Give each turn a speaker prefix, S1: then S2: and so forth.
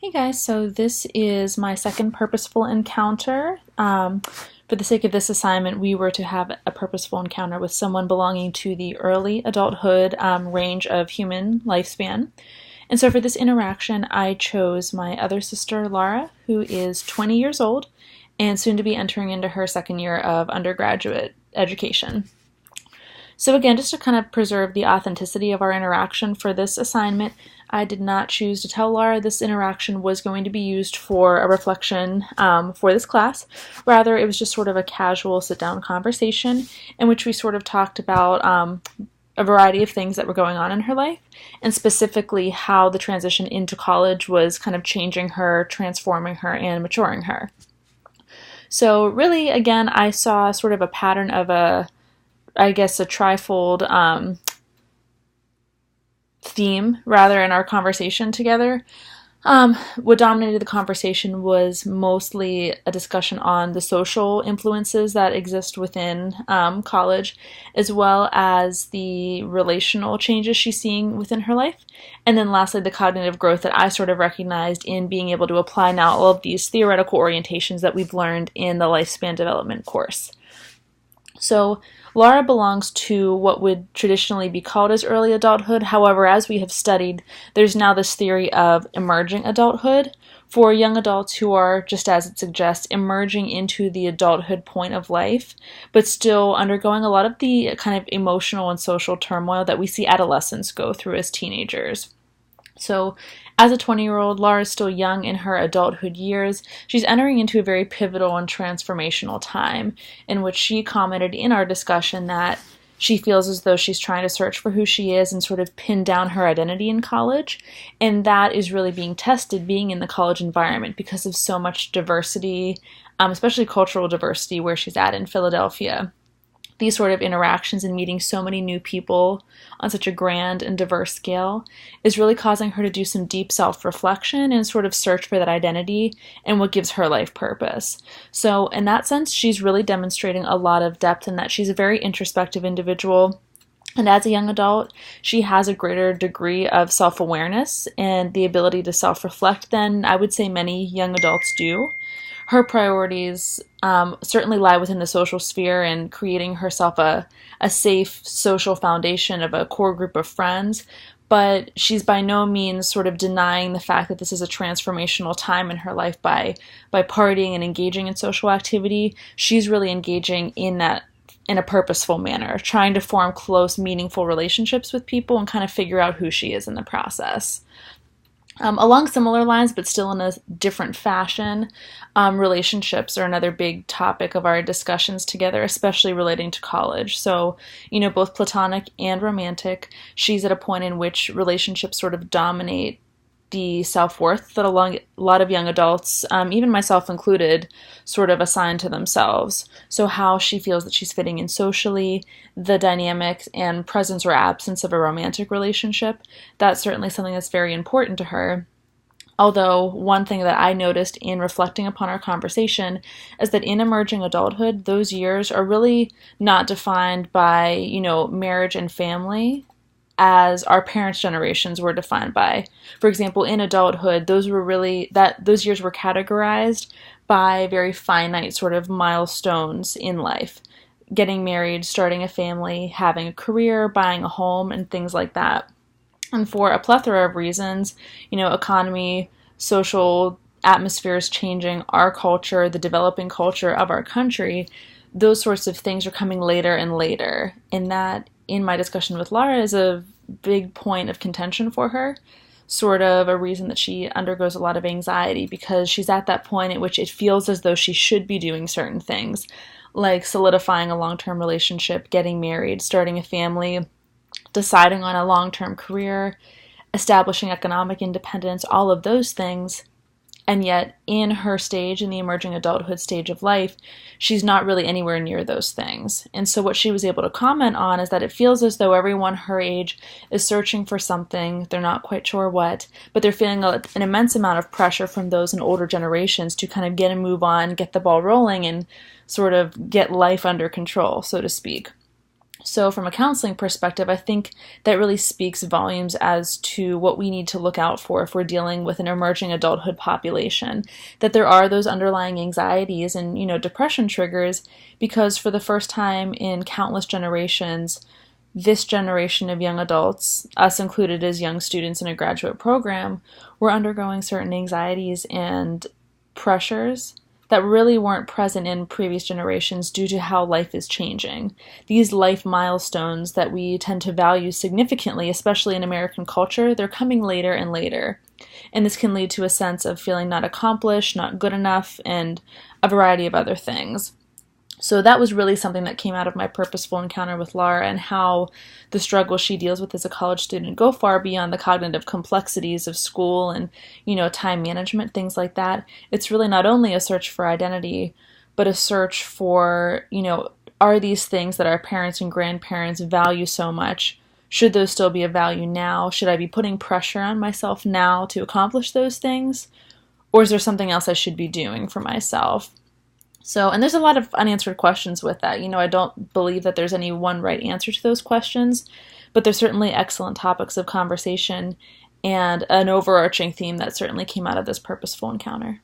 S1: Hey guys, so this is my second purposeful encounter. For the sake of this assignment, we were to have a purposeful encounter with someone belonging to the early adulthood range of human lifespan. And so for this interaction, I chose my other sister, Laura, who is 20 years old and soon to be entering into her second year of undergraduate education. So again, just to kind of preserve the authenticity of our interaction for this assignment, I did not choose to tell Laura this interaction was going to be used for a reflection for this class. Rather, it was just sort of a casual sit-down conversation in which we sort of talked about a variety of things that were going on in her life, and specifically how the transition into college was kind of changing her, transforming her, and maturing her. So really, again, I saw sort of a pattern of a trifold theme, rather, in our conversation together. What dominated the conversation was mostly a discussion on the social influences that exist within college, as well as the relational changes she's seeing within her life. And then lastly, the cognitive growth that I sort of recognized in being able to apply now all of these theoretical orientations that we've learned in the lifespan development course. So Laura belongs to what would traditionally be called as early adulthood. However, as we have studied, there's now this theory of emerging adulthood for young adults who are, just as it suggests, emerging into the adulthood point of life, but still undergoing a lot of the kind of emotional and social turmoil that we see adolescents go through as teenagers. So as a 20-year-old, Laura is still young in her adulthood years. She's entering into a very pivotal and transformational time in which she commented in our discussion that she feels as though she's trying to search for who she is and sort of pin down her identity in college. And that is really being tested being in the college environment because of so much diversity, especially cultural diversity where she's at in Philadelphia. These sort of interactions and meeting so many new people on such a grand and diverse scale is really causing her to do some deep self-reflection and sort of search for that identity and what gives her life purpose. So in that sense, she's really demonstrating a lot of depth in that she's a very introspective individual. And as a young adult, she has a greater degree of self-awareness and the ability to self-reflect than I would say many young adults do. Her priorities certainly lie within the social sphere and creating herself a safe social foundation of a core group of friends, but she's by no means sort of denying the fact that this is a transformational time in her life by partying and engaging in social activity. She's really engaging in that in a purposeful manner, trying to form close, meaningful relationships with people and kind of figure out who she is in the process. Along similar lines, but still in a different fashion, relationships are another big topic of our discussions together, especially relating to college. So, both platonic and romantic, she's at a point in which relationships sort of dominate the self-worth that a lot of young adults, even myself included, sort of assign to themselves. So how she feels that she's fitting in socially, the dynamics and presence or absence of a romantic relationship, that's certainly something that's very important to her. Although one thing that I noticed in reflecting upon our conversation is that in emerging adulthood, those years are really not defined by, marriage and family as our parents' generations were defined by. For example, in adulthood, those years were categorized by very finite sort of milestones in life. Getting married, starting a family, having a career, buying a home, and things like that. And for a plethora of reasons, economy, social atmospheres changing, our culture, the developing culture of our country, those sorts of things are coming later and later. And that, in my discussion with Laura, is a big point of contention for her, sort of a reason that she undergoes a lot of anxiety because she's at that point at which it feels as though she should be doing certain things, like solidifying a long-term relationship, getting married, starting a family, deciding on a long-term career, establishing economic independence, all of those things. And yet, in her stage, in the emerging adulthood stage of life, she's not really anywhere near those things. And so what she was able to comment on is that it feels as though everyone her age is searching for something, they're not quite sure what, but they're feeling an immense amount of pressure from those in older generations to kind of get a move on, get the ball rolling, and sort of get life under control, so to speak. So from a counseling perspective, I think that really speaks volumes as to what we need to look out for if we're dealing with an emerging adulthood population, that there are those underlying anxieties and, depression triggers, because for the first time in countless generations, this generation of young adults, us included as young students in a graduate program, were undergoing certain anxieties and pressures that really weren't present in previous generations due to how life is changing. These life milestones that we tend to value significantly, especially in American culture, they're coming later and later. And this can lead to a sense of feeling not accomplished, not good enough, and a variety of other things. So that was really something that came out of my purposeful encounter with Laura, and how the struggles she deals with as a college student go far beyond the cognitive complexities of school and, time management, things like that. It's really not only a search for identity, but a search for, are these things that our parents and grandparents value so much? Should those still be of value now? Should I be putting pressure on myself now to accomplish those things? Or is there something else I should be doing for myself? So, and there's a lot of unanswered questions with that. I don't believe that there's any one right answer to those questions, but there's certainly excellent topics of conversation and an overarching theme that certainly came out of this purposeful encounter.